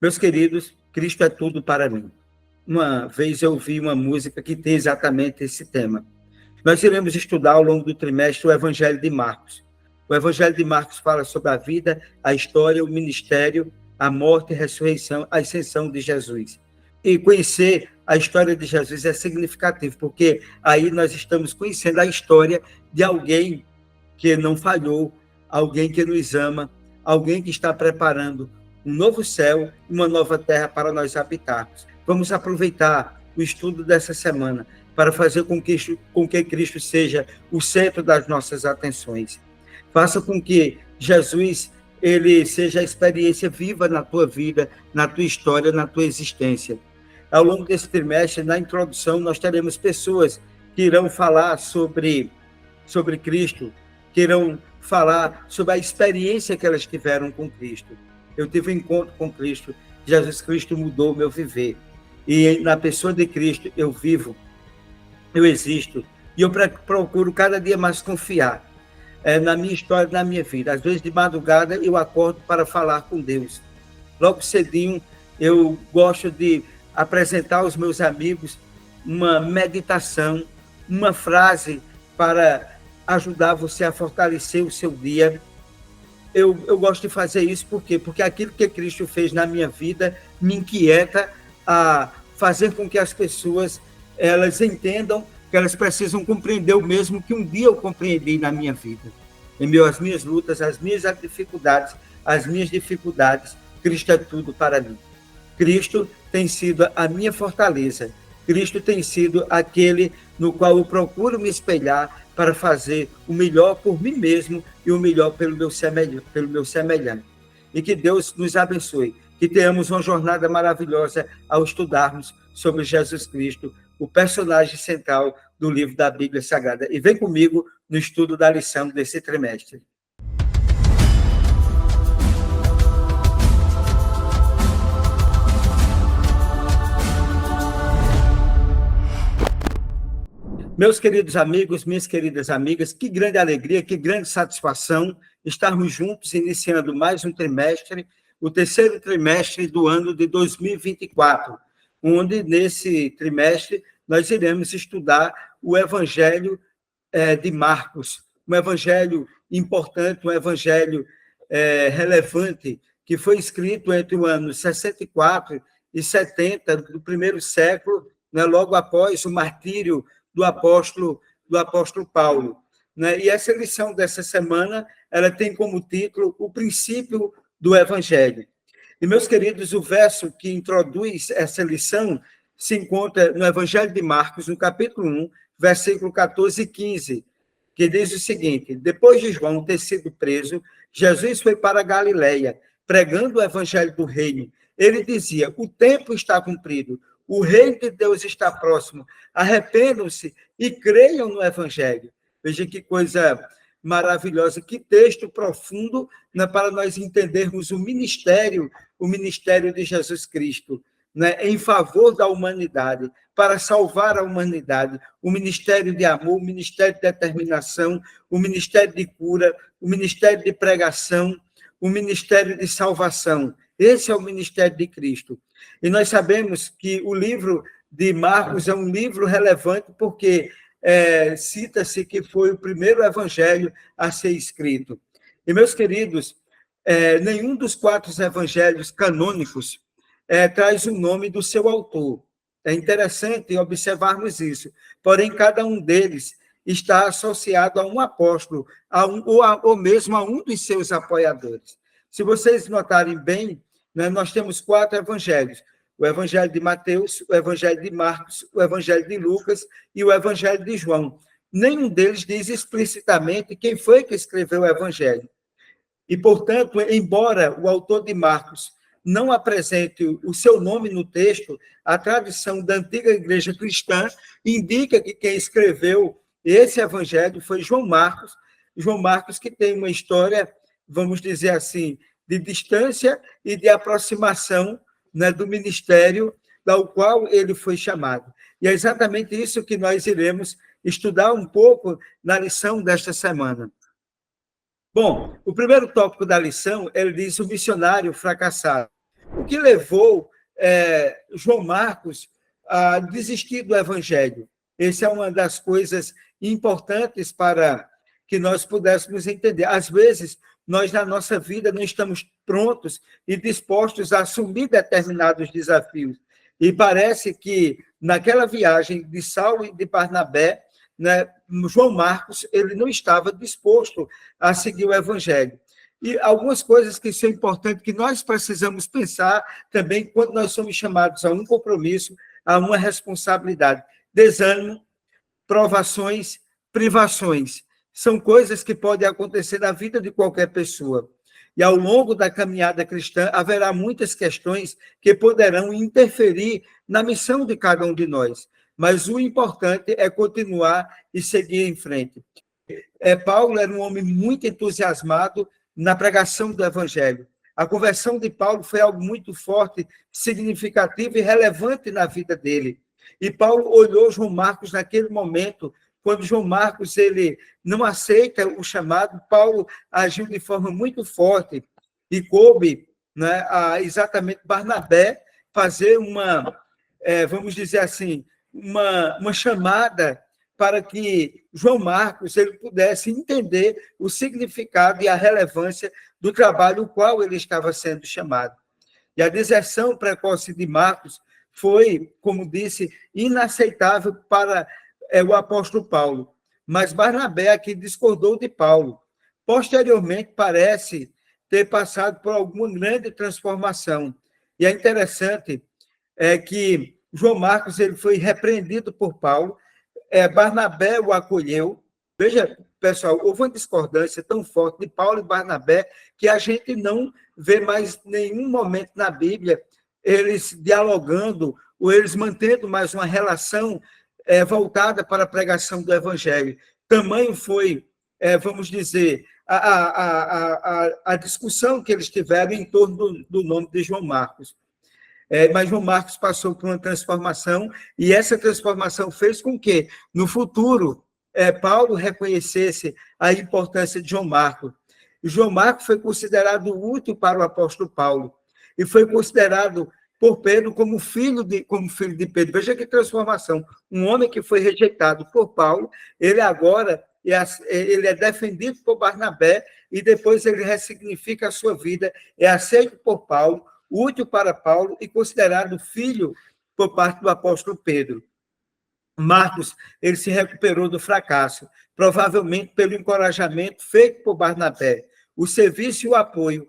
Meus queridos, Cristo é tudo para mim. Uma vez eu ouvi uma música que tem exatamente esse tema. Nós iremos estudar ao longo do trimestre o Evangelho de Marcos. O Evangelho de Marcos fala sobre a vida, a história, o ministério, a morte, a ressurreição, a ascensão de Jesus. E conhecer a história de Jesus é significativo, porque aí nós estamos conhecendo a história de alguém que não falhou, alguém que nos ama, alguém que está preparando um novo céu e uma nova terra para nós habitarmos. Vamos aproveitar o estudo dessa semana para fazer com que Cristo seja o centro das nossas atenções. Faça com que Jesus ele seja a experiência viva na tua vida, na tua história, na tua existência. Ao longo desse trimestre, na introdução, nós teremos pessoas que irão falar sobre Cristo, que irão falar sobre a experiência que elas tiveram com Cristo. Eu tive um encontro com Cristo, Jesus Cristo mudou o meu viver. E na pessoa de Cristo eu vivo, eu existo, e eu procuro cada dia mais confiar na minha história, na minha vida. Às vezes de madrugada eu acordo para falar com Deus. Logo cedinho eu gosto de apresentar aos meus amigos uma meditação, uma frase para ajudar você a fortalecer o seu dia. Eu gosto de fazer isso por quê? Porque aquilo que Cristo fez na minha vida me inquieta a fazer com que as pessoas elas entendam que elas precisam compreender o mesmo que um dia eu compreendi na minha vida. Em meio às minhas lutas, as minhas dificuldades, Cristo é tudo para mim. Cristo tem sido a minha fortaleza. Cristo tem sido aquele no qual eu procuro me espelhar para fazer o melhor por mim mesmo e o melhor pelo meu semelhante. E que Deus nos abençoe, que tenhamos uma jornada maravilhosa ao estudarmos sobre Jesus Cristo, o personagem central do livro da Bíblia Sagrada. E vem comigo no estudo da lição desse trimestre. Meus queridos amigos, minhas queridas amigas, que grande alegria, que grande satisfação estarmos juntos iniciando mais um trimestre, o terceiro trimestre do ano de 2024, onde nesse trimestre nós iremos estudar o Evangelho de Marcos, um evangelho importante, um evangelho relevante, que foi escrito entre o ano 64 e 70 do primeiro século, né, logo após o martírio do apóstolo Paulo. Né? E essa lição dessa semana ela tem como título o princípio do Evangelho. E, meus queridos, o verso que introduz essa lição se encontra no Evangelho de Marcos, no capítulo 1, versículo 14 e 15, que diz o seguinte: depois de João ter sido preso, Jesus foi para a Galileia, pregando o Evangelho do reino. Ele dizia: o tempo está cumprido, o reino de Deus está próximo, arrependam-se e creiam no Evangelho. Veja que coisa maravilhosa, que texto profundo, né, para nós entendermos o ministério de Jesus Cristo, né, em favor da humanidade, para salvar a humanidade, o ministério de amor, o ministério de determinação, o ministério de cura, o ministério de pregação, o ministério de salvação. Esse é o ministério de Cristo. E nós sabemos que o livro de Marcos é um livro relevante porque cita-se que foi o primeiro evangelho a ser escrito. E, meus queridos, nenhum dos 4 evangelhos canônicos traz o nome do seu autor. É interessante observarmos isso. Porém, cada um deles está associado a um apóstolo, ou mesmo a um dos seus apoiadores. Se vocês notarem bem, né, nós temos 4 evangelhos: o Evangelho de Mateus, o Evangelho de Marcos, o Evangelho de Lucas e o Evangelho de João. Nenhum deles diz explicitamente quem foi que escreveu o Evangelho. E, portanto, embora o autor de Marcos não apresente o seu nome no texto, a tradição da antiga igreja cristã indica que quem escreveu esse evangelho foi João Marcos, que tem uma história, vamos dizer assim, de distância e de aproximação, né, do ministério ao qual ele foi chamado. E é exatamente isso que nós iremos estudar um pouco na lição desta semana. Bom, o primeiro tópico da lição, ele diz o missionário fracassado. O que levou João Marcos a desistir do evangelho? Essa é uma das coisas importantes para que nós pudéssemos entender. Às vezes, nós, na nossa vida, não estamos prontos e dispostos a assumir determinados desafios. E parece que, naquela viagem de Saulo e de Barnabé, né, João Marcos ele não estava disposto a seguir o evangelho. E algumas coisas que são importantes, que nós precisamos pensar também quando nós somos chamados a um compromisso, a uma responsabilidade. Desânimo, provações, privações. São coisas que podem acontecer na vida de qualquer pessoa. E ao longo da caminhada cristã, haverá muitas questões que poderão interferir na missão de cada um de nós. Mas o importante é continuar e seguir em frente. Paulo era um homem muito entusiasmado na pregação do evangelho. A conversão de Paulo foi algo muito forte, significativo e relevante na vida dele. E Paulo olhou João Marcos naquele momento, quando João Marcos ele não aceita o chamado, Paulo agiu de forma muito forte e coube, né, a exatamente Barnabé fazer uma, vamos dizer assim, uma chamada para que João Marcos ele pudesse entender o significado e a relevância do trabalho ao qual ele estava sendo chamado. E a deserção precoce de Marcos foi, como disse, inaceitável para o apóstolo Paulo. Mas Barnabé aqui discordou de Paulo. Posteriormente, parece ter passado por alguma grande transformação. E é interessante que João Marcos ele foi repreendido por Paulo, Barnabé o acolheu. Veja, pessoal, houve uma discordância tão forte de Paulo e Barnabé que a gente não vê mais nenhum momento na Bíblia eles dialogando ou eles mantendo mais uma relação voltada para a pregação do Evangelho. Tamanho foi, vamos dizer, a discussão que eles tiveram em torno do nome de João Marcos. Mas João Marcos passou por uma transformação, e essa transformação fez com que, no futuro, Paulo reconhecesse a importância de João Marcos. João Marcos foi considerado útil para o apóstolo Paulo, e foi considerado por Pedro como filho de Pedro. Veja que transformação. Um homem que foi rejeitado por Paulo, ele agora ele é defendido por Barnabé, e depois ele ressignifica a sua vida, é aceito por Paulo, útil para Paulo e considerado filho por parte do apóstolo Pedro. Marcos, ele se recuperou do fracasso, provavelmente pelo encorajamento feito por Barnabé. O serviço e o apoio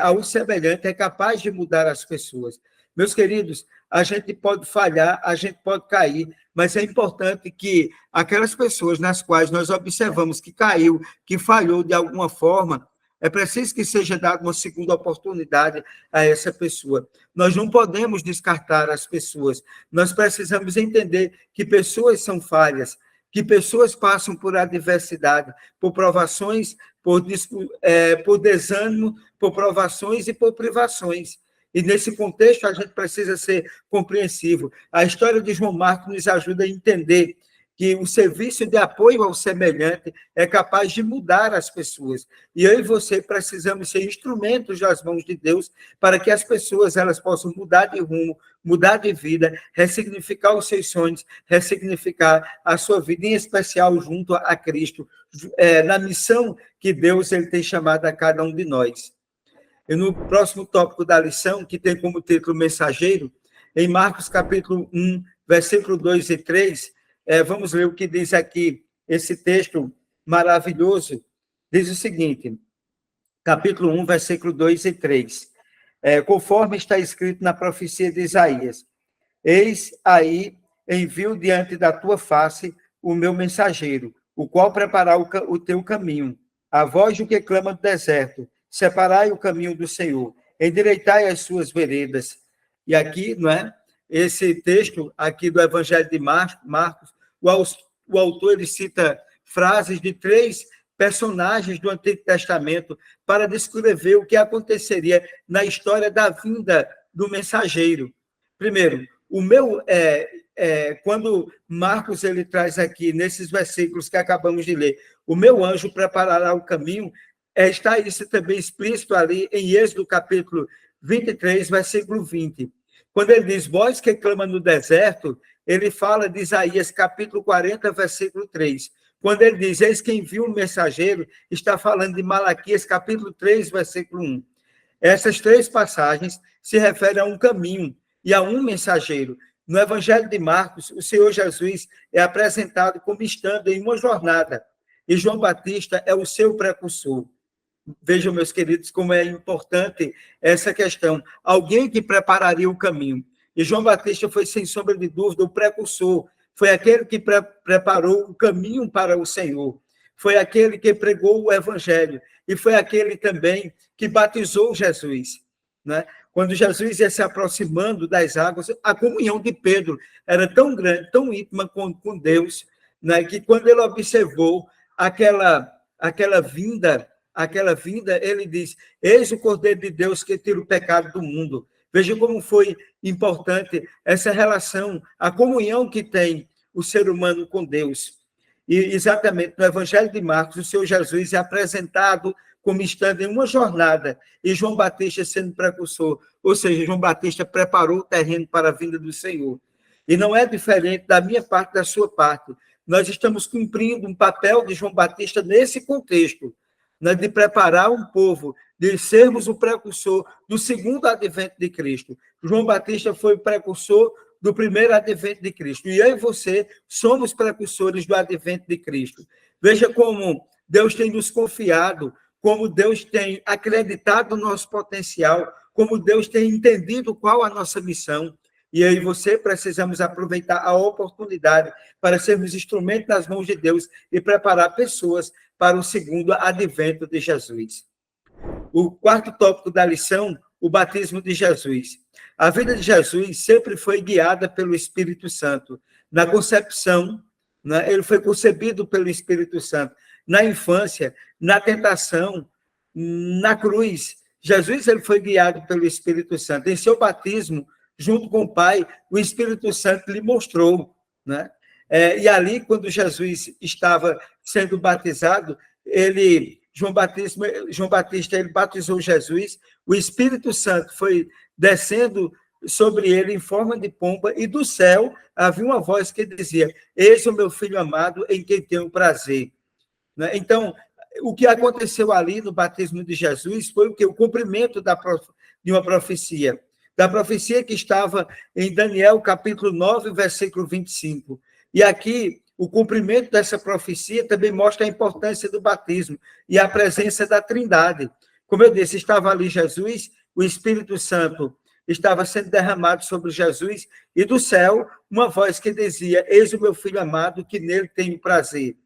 ao semelhante é capaz de mudar as pessoas. Meus queridos, a gente pode falhar, a gente pode cair, mas é importante que aquelas pessoas nas quais nós observamos que caiu, que falhou de alguma forma, é preciso que seja dada uma segunda oportunidade a essa pessoa. Nós não podemos descartar as pessoas. Nós precisamos entender que pessoas são falhas, que pessoas passam por adversidade, por provações, por desânimo, por provações e por privações. E, nesse contexto, a gente precisa ser compreensivo. A história de João Marcos nos ajuda a entender que o serviço de apoio ao semelhante é capaz de mudar as pessoas. E eu e você precisamos ser instrumentos das mãos de Deus para que as pessoas elas possam mudar de rumo, mudar de vida, ressignificar os seus sonhos, ressignificar a sua vida, em especial junto a Cristo, na missão que Deus ele tem chamado a cada um de nós. E no próximo tópico da lição, que tem como título Mensageiro, em Marcos capítulo 1, versículo 2 e 3, vamos ler o que diz aqui, esse texto maravilhoso. Diz o seguinte, capítulo 1, versículo 2 e 3. Conforme está escrito na profecia de Isaías, eis aí, envio diante da tua face o meu mensageiro, o qual preparará o teu caminho. A voz do que clama do deserto, separai o caminho do Senhor, endireitai as suas veredas. E aqui, não é? Esse texto aqui do Evangelho de Marcos, o autor ele cita frases de 3 personagens do Antigo Testamento para descrever o que aconteceria na história da vinda do mensageiro. Primeiro, quando Marcos ele traz aqui, nesses versículos que acabamos de ler, o meu anjo preparará o caminho, está isso também explícito ali em Êxodo capítulo 23, versículo 20. Quando ele diz, voz que clama no deserto, ele fala de Isaías, capítulo 40, versículo 3. Quando ele diz, eis quem envia um mensageiro, está falando de Malaquias, capítulo 3, versículo 1. Essas três passagens se referem a um caminho e a um mensageiro. No Evangelho de Marcos, o Senhor Jesus é apresentado como estando em uma jornada, e João Batista é o seu precursor. Vejam, meus queridos, como é importante essa questão. Alguém que prepararia o caminho. E João Batista foi, sem sombra de dúvida, o precursor. Foi aquele que preparou o caminho para o Senhor. Foi aquele que pregou o Evangelho. E foi aquele também que batizou Jesus. Né? Quando Jesus ia se aproximando das águas, a comunhão de Pedro era tão grande, tão íntima com Deus, né? Que quando ele observou aquela vinda, ele diz, eis o Cordeiro de Deus que tira o pecado do mundo. Veja como foi importante essa relação, a comunhão que tem o ser humano com Deus. E exatamente no Evangelho de Marcos, o Senhor Jesus é apresentado como estando em uma jornada, e João Batista sendo precursor, ou seja, João Batista preparou o terreno para a vinda do Senhor. E não é diferente da minha parte, da sua parte. Nós estamos cumprindo um papel de João Batista nesse contexto, né, de preparar um povo, de sermos o precursor do segundo advento de Cristo. João Batista foi o precursor do primeiro advento de Cristo. E eu e você somos precursores do advento de Cristo. Veja como Deus tem nos confiado, como Deus tem acreditado no nosso potencial, como Deus tem entendido qual a nossa missão. E eu e você precisamos aproveitar a oportunidade para sermos instrumentos nas mãos de Deus e preparar pessoas para o segundo advento de Jesus. O quarto tópico da lição, o batismo de Jesus. A vida de Jesus sempre foi guiada pelo Espírito Santo. Na concepção, né, ele foi concebido pelo Espírito Santo. Na infância, na tentação, na cruz, Jesus ele foi guiado pelo Espírito Santo. Em seu batismo, junto com o Pai, o Espírito Santo lhe mostrou, né? E ali, quando Jesus estava sendo batizado, João Batista ele batizou Jesus, o Espírito Santo foi descendo sobre ele em forma de pomba, e do céu havia uma voz que dizia, eis o meu filho amado, em quem tenho prazer. Né? Então, o que aconteceu ali no batismo de Jesus foi o que? O cumprimento de uma profecia, da profecia que estava em Daniel, capítulo 9, versículo 25. E aqui, o cumprimento dessa profecia também mostra a importância do batismo e a presença da Trindade. Como eu disse, estava ali Jesus, o Espírito Santo estava sendo derramado sobre Jesus, e do céu, uma voz que dizia, eis o meu filho amado, que nele tenho prazer.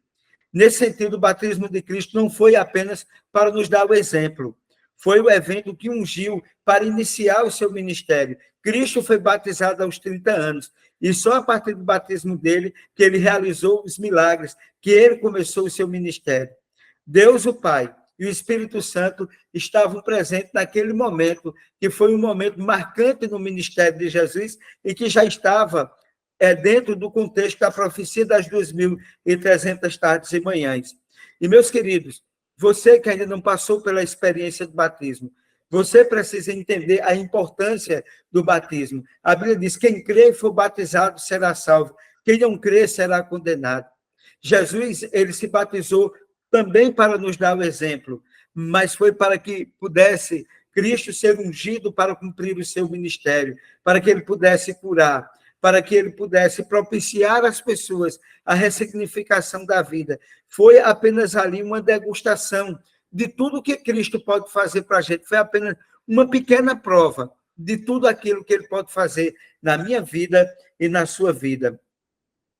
Nesse sentido, o batismo de Cristo não foi apenas para nos dar o exemplo, foi o evento que ungiu para iniciar o seu ministério. Cristo foi batizado aos 30 anos, e só a partir do batismo dele que ele realizou os milagres, que ele começou o seu ministério. Deus, o Pai, e o Espírito Santo estavam presentes naquele momento, que foi um momento marcante no ministério de Jesus, e que já estava dentro do contexto da profecia das 2.300 tardes e manhãs. E, meus queridos, você que ainda não passou pela experiência do batismo, você precisa entender a importância do batismo. A Bíblia diz, quem crê e for batizado será salvo, quem não crê será condenado. Jesus, ele se batizou também para nos dar o exemplo, mas foi para que pudesse Cristo ser ungido para cumprir o seu ministério, para que ele pudesse curar, para que ele pudesse propiciar às pessoas a ressignificação da vida. Foi apenas ali uma degustação de tudo que Cristo pode fazer para a gente. Foi apenas uma pequena prova de tudo aquilo que ele pode fazer na minha vida e na sua vida.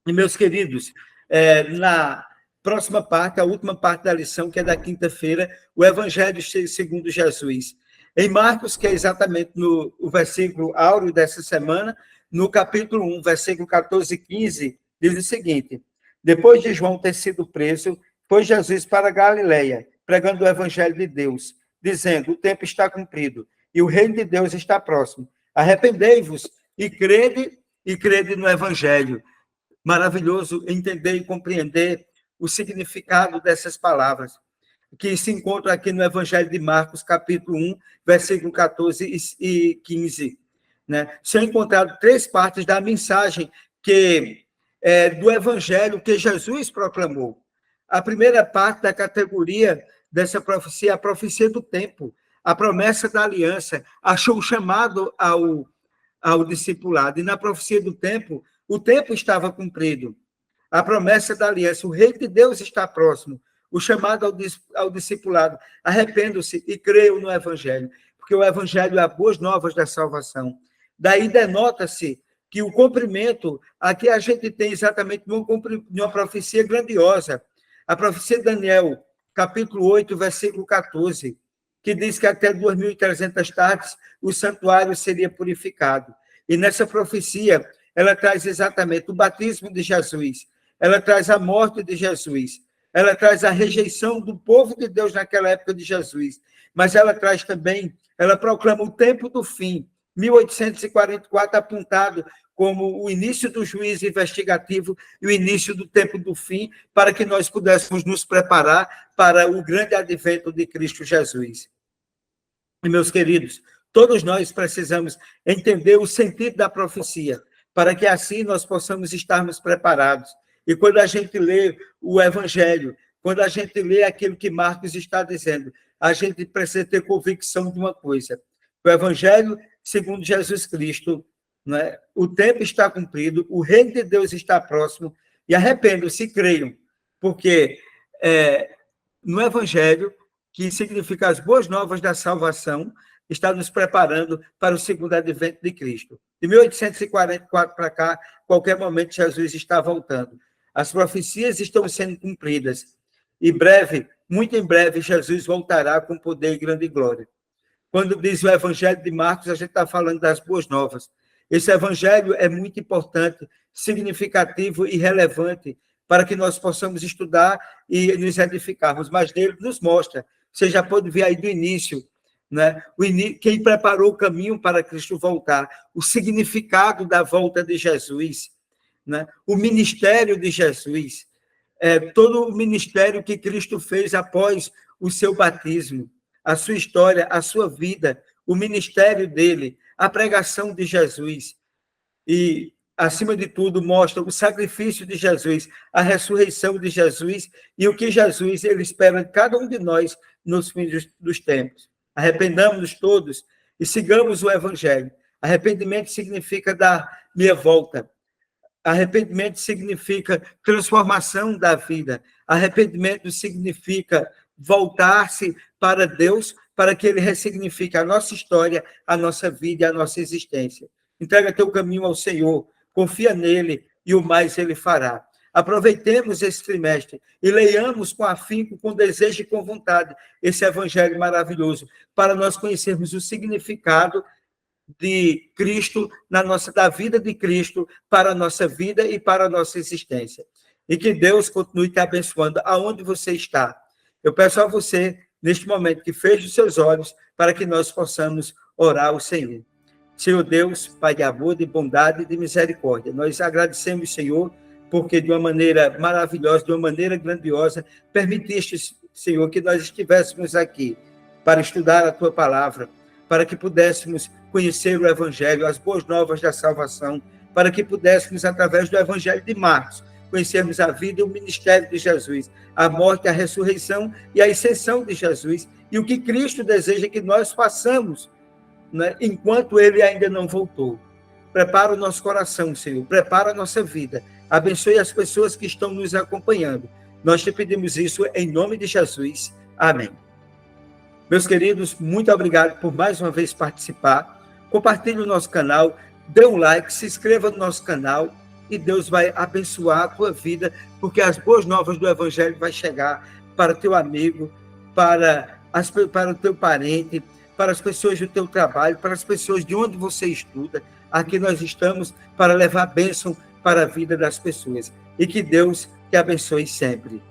E, meus queridos, na próxima parte, a última parte da lição, que é da quinta-feira, o Evangelho segundo Jesus. Em Marcos, que é exatamente o versículo áureo dessa semana, no capítulo 1, versículo 14 e 15, diz o seguinte, depois de João ter sido preso, foi Jesus para Galileia, pregando o Evangelho de Deus, dizendo, o tempo está cumprido, e o reino de Deus está próximo. Arrependei-vos e crede no Evangelho. Maravilhoso entender e compreender o significado dessas palavras. que se encontra aqui no Evangelho de Marcos, capítulo 1, versículo 14 e 15. Né? São encontradas 3 partes da mensagem do Evangelho que Jesus proclamou. A primeira parte da categoria dessa profecia, a profecia do tempo, a promessa da aliança, achou o chamado ao discipulado. E na profecia do tempo, o tempo estava cumprido. A promessa da aliança, o reino de Deus está próximo. O chamado ao discipulado. Arrependam-se e creiam no Evangelho, porque o Evangelho é as boas novas da salvação. Daí denota-se que o cumprimento, aqui a gente tem exatamente uma profecia grandiosa. A profecia de Daniel, capítulo 8, versículo 14, que diz que até 2.300 tardes o santuário seria purificado. E nessa profecia, ela traz exatamente o batismo de Jesus, ela traz a morte de Jesus, ela traz a rejeição do povo de Deus naquela época de Jesus, mas ela traz também, ela proclama o tempo do fim, 1844 apontado como o início do juízo investigativo e o início do tempo do fim, para que nós pudéssemos nos preparar para o grande advento de Cristo Jesus. E, meus queridos, todos nós precisamos entender o sentido da profecia, para que assim nós possamos estarmos preparados. E quando a gente lê o Evangelho, quando a gente lê aquilo que Marcos está dizendo, a gente precisa ter convicção de uma coisa. O Evangelho, segundo Jesus Cristo, né? O tempo está cumprido, o reino de Deus está próximo, e arrependam-se e creiam, porque no Evangelho, que significa as boas novas da salvação, está nos preparando para o segundo advento de Cristo. De 1844 para cá, qualquer momento Jesus está voltando. As profecias estão sendo cumpridas. E breve, muito em breve, Jesus voltará com poder e grande glória. Quando diz o Evangelho de Marcos, a gente está falando das boas novas. Esse Evangelho é muito importante, significativo e relevante para que nós possamos estudar e nos edificarmos. Mas nele nos mostra, você já pode ver aí do início, né? Quem preparou o caminho para Cristo voltar, o significado da volta de Jesus, né? O ministério de Jesus, todo o ministério que Cristo fez após o seu batismo, a sua história, a sua vida, o ministério dele, a pregação de Jesus. E, acima de tudo, mostra o sacrifício de Jesus, a ressurreição de Jesus e o que Jesus ele espera de cada um de nós nos fins dos tempos. Arrependamos-nos todos e sigamos o Evangelho. Arrependimento significa dar meia volta. Arrependimento significa transformação da vida. Arrependimento significa voltar-se para Deus, para que Ele ressignifique a nossa história, a nossa vida e a nossa existência. Entrega teu caminho ao Senhor, confia nele e o mais Ele fará. Aproveitemos esse trimestre e leiamos com afinco, com desejo e com vontade esse Evangelho maravilhoso, para nós conhecermos o significado de Cristo, da vida de Cristo, para a nossa vida e para a nossa existência. E que Deus continue te abençoando aonde você está. Eu peço a você, neste momento, que feche os seus olhos para que nós possamos orar ao Senhor. Senhor Deus, Pai de amor, de bondade e de misericórdia, nós agradecemos, Senhor, porque de uma maneira maravilhosa, de uma maneira grandiosa, permitiste, Senhor, que nós estivéssemos aqui para estudar a Tua palavra, para que pudéssemos conhecer o Evangelho, as boas novas da salvação, para que pudéssemos, através do Evangelho de Marcos, conhecermos a vida e o ministério de Jesus, a morte, a ressurreição e a ascensão de Jesus, e o que Cristo deseja que nós façamos, né, enquanto Ele ainda não voltou. Prepara o nosso coração, Senhor, prepara a nossa vida, abençoe as pessoas que estão nos acompanhando. Nós te pedimos isso em nome de Jesus. Amém. Meus queridos, muito obrigado por mais uma vez participar. Compartilhe o nosso canal, dê um like, se inscreva no nosso canal e Deus vai abençoar a tua vida, porque as boas novas do Evangelho vai chegar para teu amigo, para o teu parente, para as pessoas do teu trabalho, para as pessoas de onde você estuda. Aqui nós estamos para levar bênção para a vida das pessoas. E que Deus te abençoe sempre.